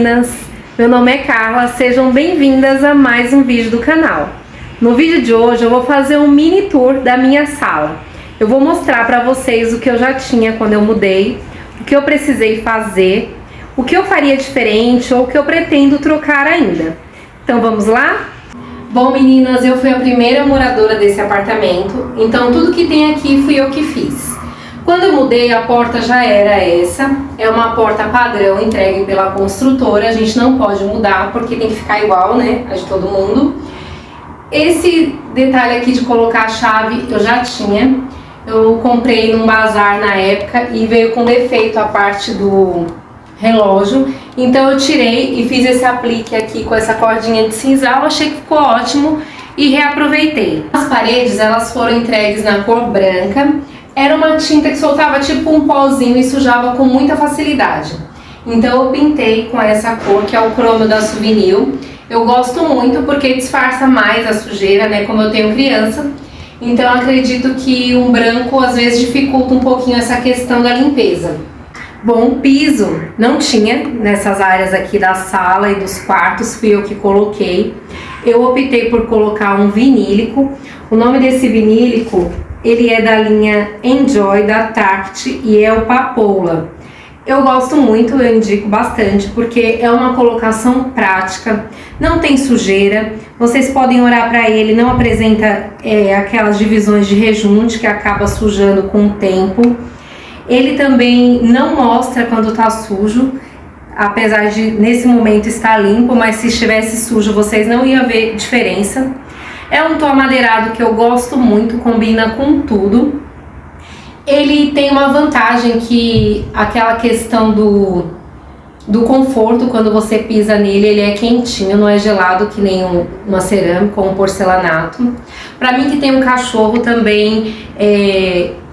meninas! Meu nome é Carla, sejam bem-vindas a mais um vídeo do canal. No vídeo de hoje eu vou fazer um mini tour da minha sala. Eu vou mostrar para vocês o que eu já tinha quando eu mudei, o que eu precisei fazer, o que eu faria diferente ou o que eu pretendo trocar ainda. Então vamos lá? Bom, meninas, eu fui a primeira moradora desse apartamento, então tudo que tem aqui fui eu que fiz. Quando eu mudei, a porta já era essa, é uma porta padrão entregue pela construtora, a gente não pode mudar porque tem que ficar igual, né, a de todo mundo. Esse detalhe aqui de colocar a chave eu já tinha, eu comprei num bazar na época e veio com defeito a parte do relógio, então eu tirei e fiz esse aplique aqui com essa cordinha de sisal, achei que ficou ótimo e reaproveitei. As paredes, elas foram entregues na cor branca. Era uma tinta que soltava tipo um pozinho e sujava com muita facilidade. Então eu pintei com essa cor, que é o cromo da Souvenir. Eu gosto muito porque disfarça mais a sujeira, né, como eu tenho criança. Então eu acredito que um branco às vezes dificulta um pouquinho essa questão da limpeza. Bom, o piso não tinha nessas áreas aqui da sala e dos quartos, fui eu que coloquei. Eu optei por colocar um vinílico. O nome desse vinílico, ele é da linha Enjoy da Tarte e é o Papoula. Eu gosto muito, eu indico bastante, porque é uma colocação prática, não tem sujeira, vocês podem olhar para ele, não apresenta aquelas divisões de rejunte que acaba sujando com o tempo. Ele também não mostra quando está sujo, apesar de nesse momento estar limpo, mas se estivesse sujo vocês não iam ver diferença. É um tom amadeirado que eu gosto muito, combina com tudo. Ele tem uma vantagem que aquela questão do conforto, quando você pisa nele, ele é quentinho, não é gelado que nem uma cerâmica ou um porcelanato. Para mim que tem um cachorro também,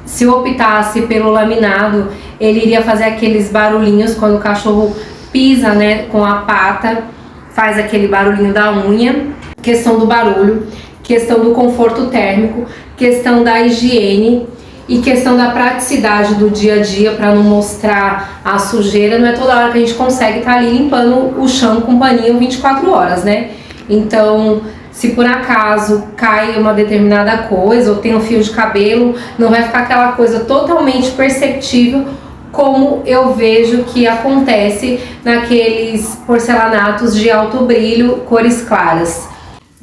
se eu optasse pelo laminado, ele iria fazer aqueles barulhinhos quando o cachorro pisa, né, com a pata, faz aquele barulhinho da unha. Questão do barulho, questão do conforto térmico, questão da higiene e questão da praticidade do dia a dia para não mostrar a sujeira. Não é toda hora que a gente consegue estar ali limpando o chão com paninho 24 horas, né? Então, se por acaso cai uma determinada coisa ou tem um fio de cabelo, não vai ficar aquela coisa totalmente perceptível como eu vejo que acontece naqueles porcelanatos de alto brilho, cores claras.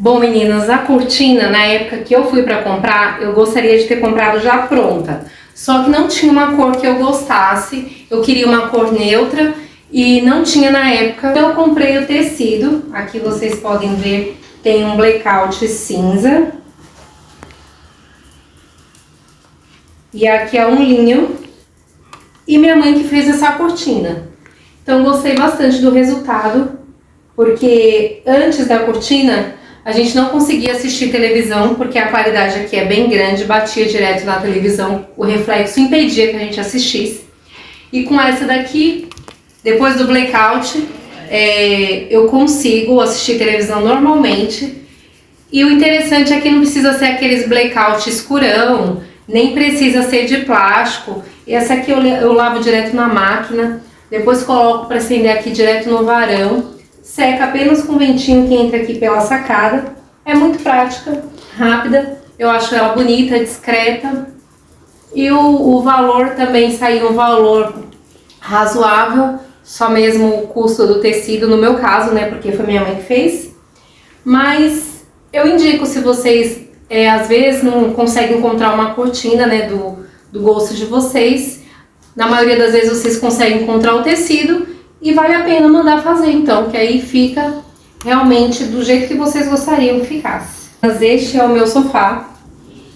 Bom, meninas, a cortina, na época que eu fui para comprar, eu gostaria de ter comprado já pronta. Só que não tinha uma cor que eu gostasse, eu queria uma cor neutra e não tinha na época. Então eu comprei o tecido, aqui vocês podem ver, tem um blackout cinza. E aqui é um linho. E minha mãe que fez essa cortina. Então gostei bastante do resultado, porque antes da cortina a gente não conseguia assistir televisão, porque a qualidade aqui é bem grande, batia direto na televisão, o reflexo impedia que a gente assistisse. E com essa daqui, depois do blackout, eu consigo assistir televisão normalmente. E o interessante é que não precisa ser aqueles blackout escurão, nem precisa ser de plástico. Essa aqui eu lavo direto na máquina, depois coloco para acender aqui direto no varão. Seca apenas com o ventinho que entra aqui pela sacada. É muito prática, rápida. Eu acho ela bonita, discreta. E o valor também saiu um valor razoável. Só mesmo o custo do tecido, no meu caso, né? Porque foi minha mãe que fez. Mas eu indico, se vocês às vezes não conseguem encontrar uma cortina, né, do gosto de vocês. Na maioria das vezes vocês conseguem encontrar o tecido. E vale a pena mandar fazer, então, que aí fica realmente do jeito que vocês gostariam que ficasse. Mas este é o meu sofá.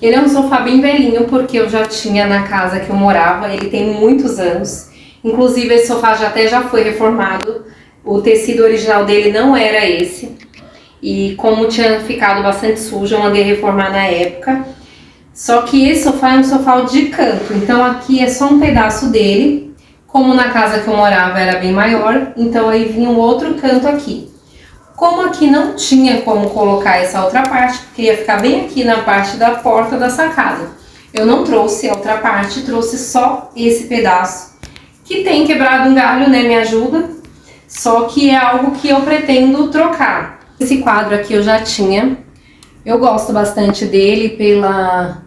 Ele é um sofá bem velhinho, porque eu já tinha na casa que eu morava, ele tem muitos anos. Inclusive, esse sofá já foi reformado. O tecido original dele não era esse. E como tinha ficado bastante sujo, eu mandei reformar na época. Só que esse sofá é um sofá de canto, então aqui é só um pedaço dele. Como na casa que eu morava era bem maior, então aí vinha um outro canto aqui. Como aqui não tinha como colocar essa outra parte, porque ia ficar bem aqui na parte da porta da sacada, eu não trouxe a outra parte, trouxe só esse pedaço, que tem quebrado um galho, né, me ajuda. só que é algo que eu pretendo trocar. Esse quadro aqui eu já tinha, eu gosto bastante dele pela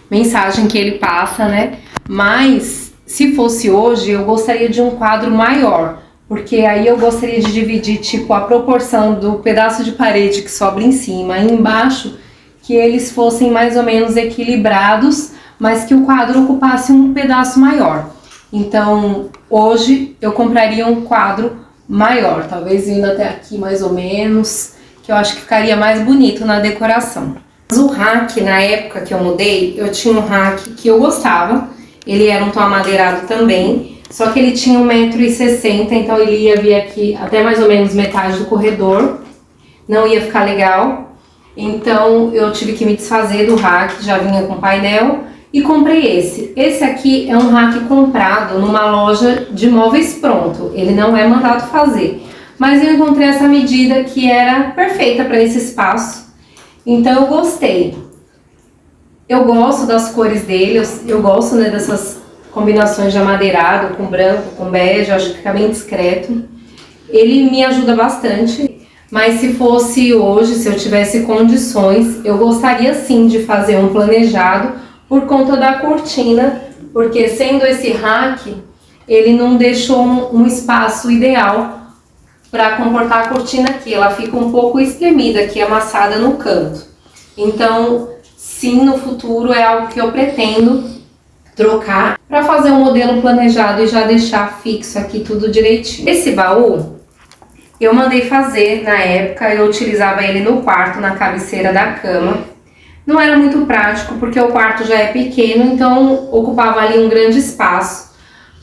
mensagem que ele passa, né? Mas se fosse hoje, eu gostaria de um quadro maior, porque aí eu gostaria de dividir tipo a proporção do pedaço de parede que sobra em cima e embaixo, que eles fossem mais ou menos equilibrados, mas que o quadro ocupasse um pedaço maior. Então, hoje eu compraria um quadro maior, talvez indo até aqui mais ou menos, que eu acho que ficaria mais bonito na decoração. Mas o rack, na época que eu mudei, eu tinha um rack que eu gostava, ele era um tom amadeirado também, só que ele tinha 1,60 m, então ele ia vir aqui até mais ou menos metade do corredor, não ia ficar legal. Então eu tive que me desfazer do rack, já vinha com painel, e comprei esse. Esse aqui é um rack comprado numa loja de móveis pronto, ele não é mandado fazer. Mas eu encontrei essa medida que era perfeita para esse espaço, então eu gostei. Eu gosto das cores dele, eu gosto, né, dessas combinações de amadeirado com branco, com bege, acho que fica bem discreto. Ele me ajuda bastante. Mas se fosse hoje, se eu tivesse condições, eu gostaria sim de fazer um planejado por conta da cortina, porque sendo esse rack, ele não deixou um espaço ideal para comportar a cortina aqui. Ela fica um pouco espremida aqui, amassada no canto. Então, sim, no futuro é algo que eu pretendo trocar para fazer um modelo planejado e já deixar fixo aqui tudo direitinho. Esse baú eu mandei fazer na época, eu utilizava ele no quarto, na cabeceira da cama. Não era muito prático porque o quarto já é pequeno, então ocupava ali um grande espaço.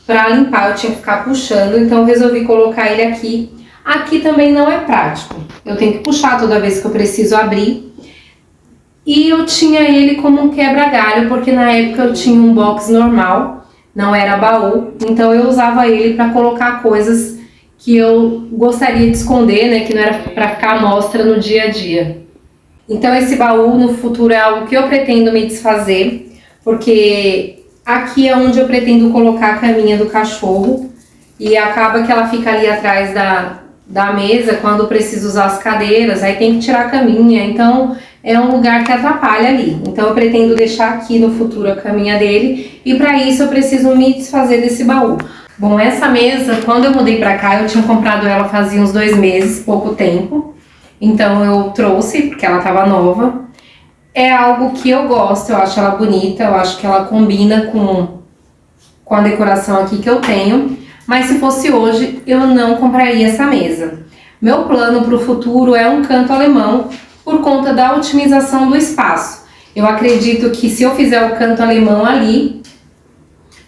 Para limpar eu tinha que ficar puxando, então eu resolvi colocar ele aqui. Aqui também não é prático, eu tenho que puxar toda vez que eu preciso abrir. E eu tinha ele como um quebra-galho, porque na época eu tinha um box normal, não era baú, então eu usava ele para colocar coisas que eu gostaria de esconder, né, que não era para ficar à mostra no dia a dia. Então esse baú no futuro é algo que eu pretendo me desfazer, porque aqui é onde eu pretendo colocar a caminha do cachorro e acaba que ela fica ali atrás da mesa quando preciso usar as cadeiras, aí tem que tirar a caminha, então é um lugar que atrapalha ali. Então eu pretendo deixar aqui no futuro a caminha dele e para isso eu preciso me desfazer desse baú. Bom, essa mesa, quando eu mudei pra cá, eu tinha comprado ela fazia uns 2 meses, pouco tempo. Então eu trouxe, porque ela tava nova. É algo que eu gosto, eu acho ela bonita, eu acho que ela combina com a decoração aqui que eu tenho. Mas se fosse hoje, eu não compraria essa mesa. Meu plano pro futuro é um canto alemão, por conta da otimização do espaço. Eu acredito que se eu fizer o canto alemão ali,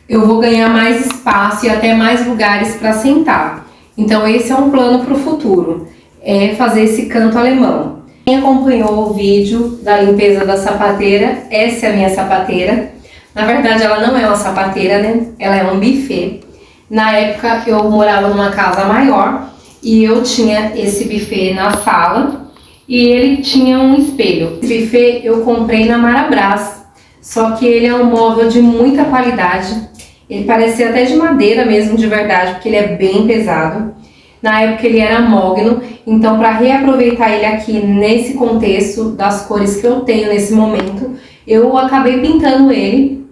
eu vou ganhar mais espaço e até mais lugares para sentar. Então esse é um plano para o futuro, é fazer esse canto alemão. Quem acompanhou o vídeo da limpeza da sapateira, essa é a minha sapateira. Na verdade ela não é uma sapateira, né? Ela é um buffet. Na época eu morava numa casa maior e eu tinha esse buffet na sala e ele tinha um espelho. Esse buffet eu comprei na Marabras, só que ele é um móvel de muita qualidade. Ele parecia até de madeira mesmo, de verdade, porque ele é bem pesado. Na época ele era mogno, então para reaproveitar ele aqui nesse contexto das cores que eu tenho nesse momento, eu acabei pintando ele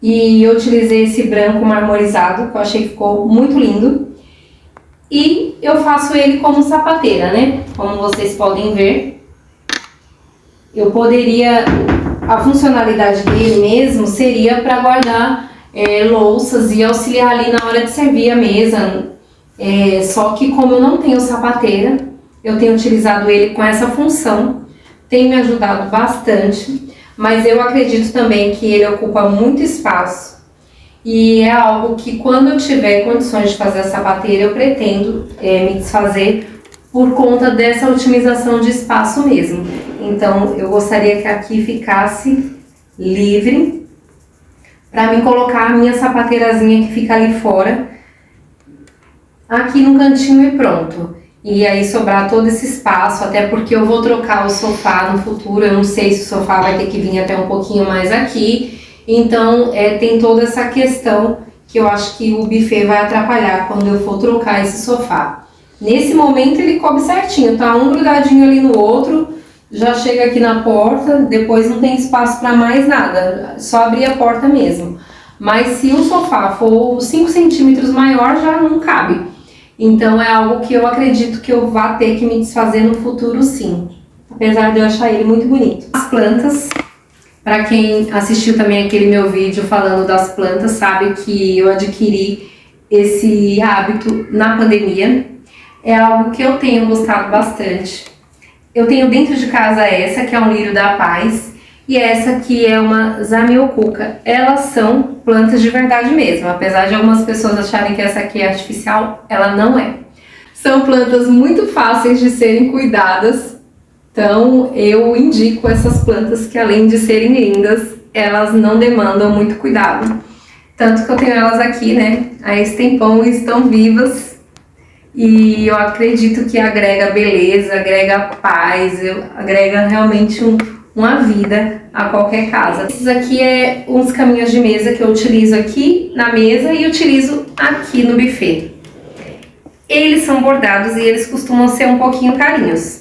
e eu utilizei esse branco marmorizado, que eu achei que ficou muito lindo. E eu faço ele como sapateira, né? Como vocês podem ver. Eu poderia... A funcionalidade dele mesmo seria para guardar louças e auxiliar ali na hora de servir a mesa. Só que como eu não tenho sapateira, eu tenho utilizado ele com essa função. Tem me ajudado bastante, mas eu acredito também que ele ocupa muito espaço. E é algo que quando eu tiver condições de fazer a sapateira, eu pretendo me desfazer por conta dessa otimização de espaço mesmo. Então eu gostaria que aqui ficasse livre para mim colocar a minha sapateirazinha que fica ali fora, aqui no cantinho e pronto. E aí sobrar todo esse espaço, até porque eu vou trocar o sofá no futuro, eu não sei se o sofá vai ter que vir até um pouquinho mais aqui. Então tem toda essa questão que eu acho que o buffet vai atrapalhar quando eu for trocar esse sofá. Nesse momento ele coube certinho, tá um grudadinho ali no outro, já chega aqui na porta, depois não tem espaço para mais nada, só abrir a porta mesmo. Mas se o sofá for 5 centímetros maior, já não cabe. Então é algo que eu acredito que eu vá ter que me desfazer no futuro, sim. Apesar de eu achar ele muito bonito. As plantas, para quem assistiu também aquele meu vídeo falando das plantas, sabe que eu adquiri esse hábito na pandemia. É algo que eu tenho gostado bastante. Eu tenho dentro de casa essa, que é um lírio da paz, e essa que é uma zamioculca. Elas são plantas de verdade mesmo, apesar de algumas pessoas acharem que essa aqui é artificial, ela não é. São plantas muito fáceis de serem cuidadas, então eu indico essas plantas que, além de serem lindas, elas não demandam muito cuidado. Tanto que eu tenho elas aqui, né, há esse tempão e estão vivas. E eu acredito que agrega beleza, agrega paz, agrega realmente uma vida a qualquer casa. Esses aqui é uns caminhos de mesa que eu utilizo aqui na mesa e utilizo aqui no buffet. Eles são bordados e eles costumam ser um pouquinho carinhos.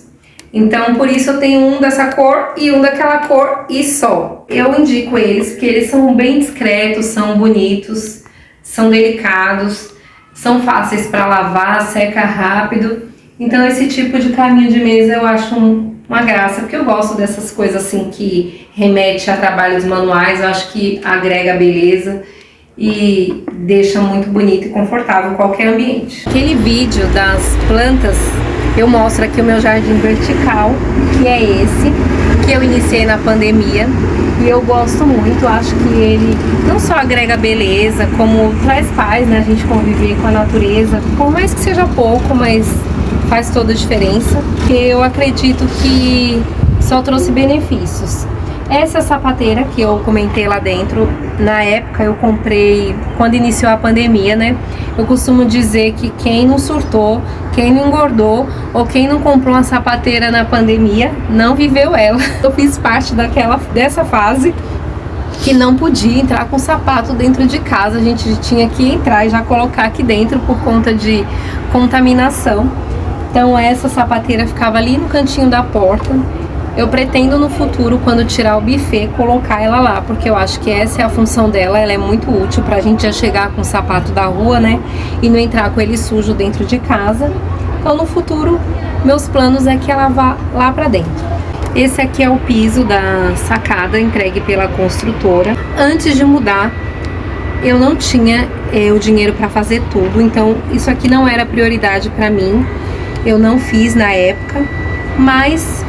Então, por isso eu tenho um dessa cor e um daquela cor e só. Eu indico eles porque eles são bem discretos, são bonitos, são delicados, são fáceis para lavar, seca rápido. Então esse tipo de caminho de mesa eu acho uma graça, porque eu gosto dessas coisas assim que remete a trabalhos manuais. Eu acho que agrega beleza e deixa muito bonito e confortável qualquer ambiente. Aquele vídeo das plantas, eu mostro aqui o meu jardim vertical, que é esse, que eu iniciei na pandemia. E eu gosto muito, acho que ele não só agrega beleza, como traz paz, né? A gente conviver com a natureza, por mais que seja pouco, mas faz toda a diferença. Porque eu acredito que só trouxe benefícios. Essa sapateira que eu comentei lá dentro, na época eu comprei quando iniciou a pandemia, né? Eu costumo dizer que quem não surtou, quem não engordou ou quem não comprou uma sapateira na pandemia, não viveu ela. Eu fiz parte dessa fase que não podia entrar com sapato dentro de casa. A gente tinha que entrar e já colocar aqui dentro por conta de contaminação. Então essa sapateira ficava ali no cantinho da porta. Eu pretendo no futuro, quando tirar o buffet, colocar ela lá, porque eu acho que essa é a função dela. Ela é muito útil pra gente já chegar com o sapato da rua, né? E não entrar com ele sujo dentro de casa. Então no futuro, meus planos é que ela vá lá pra dentro. Esse aqui é o piso da sacada entregue pela construtora. Antes de mudar, eu não tinha o dinheiro pra fazer tudo, então isso aqui não era prioridade pra mim. Eu não fiz na época, mas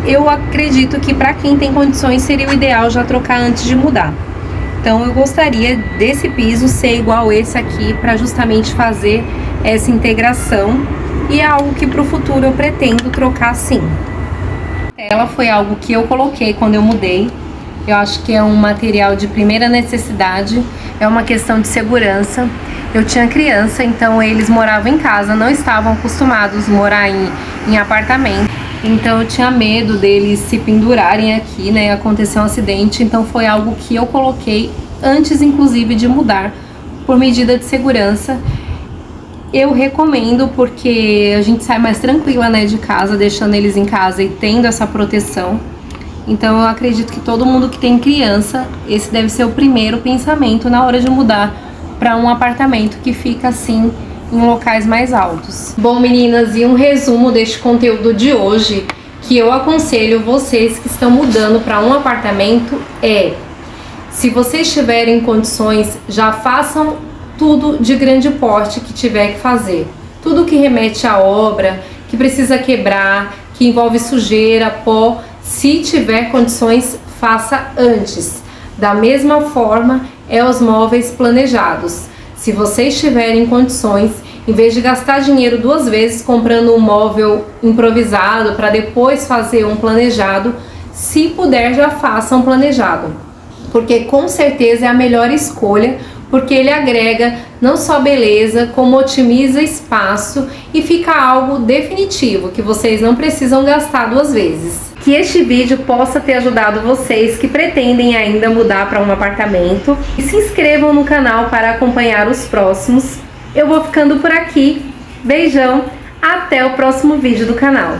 eu acredito que para quem tem condições seria o ideal já trocar antes de mudar. Então eu gostaria desse piso ser igual esse aqui para justamente fazer essa integração, e é algo que para o futuro eu pretendo trocar sim. Ela foi algo que eu coloquei quando eu mudei. Eu acho que é um material de primeira necessidade, é uma questão de segurança. Eu tinha criança, então eles moravam em casa, não estavam acostumados a morar em apartamento. Então eu tinha medo deles se pendurarem aqui, né? Aconteceu um acidente, então foi algo que eu coloquei antes, inclusive, de mudar, por medida de segurança. Eu recomendo porque a gente sai mais tranquila, né, de casa, deixando eles em casa e tendo essa proteção. Então eu acredito que todo mundo que tem criança, esse deve ser o primeiro pensamento na hora de mudar para um apartamento que fica assim em locais mais altos. Bom, meninas, e um resumo deste conteúdo de hoje que eu aconselho vocês que estão mudando para um apartamento é: se vocês tiverem condições, já façam tudo de grande porte que tiver que fazer. Tudo que remete à obra, que precisa quebrar, que envolve sujeira, pó, se tiver condições, faça antes. Da mesma forma é os móveis planejados. Se vocês tiverem condições, em vez de gastar dinheiro duas vezes comprando um móvel improvisado para depois fazer um planejado, se puder já faça um planejado, porque com certeza é a melhor escolha, porque ele agrega não só beleza, como otimiza espaço e fica algo definitivo, que vocês não precisam gastar duas vezes. que este vídeo possa ter ajudado vocês que pretendem ainda mudar para um apartamento. E se inscrevam no canal para acompanhar os próximos. Eu vou ficando por aqui. Beijão, até o próximo vídeo do canal.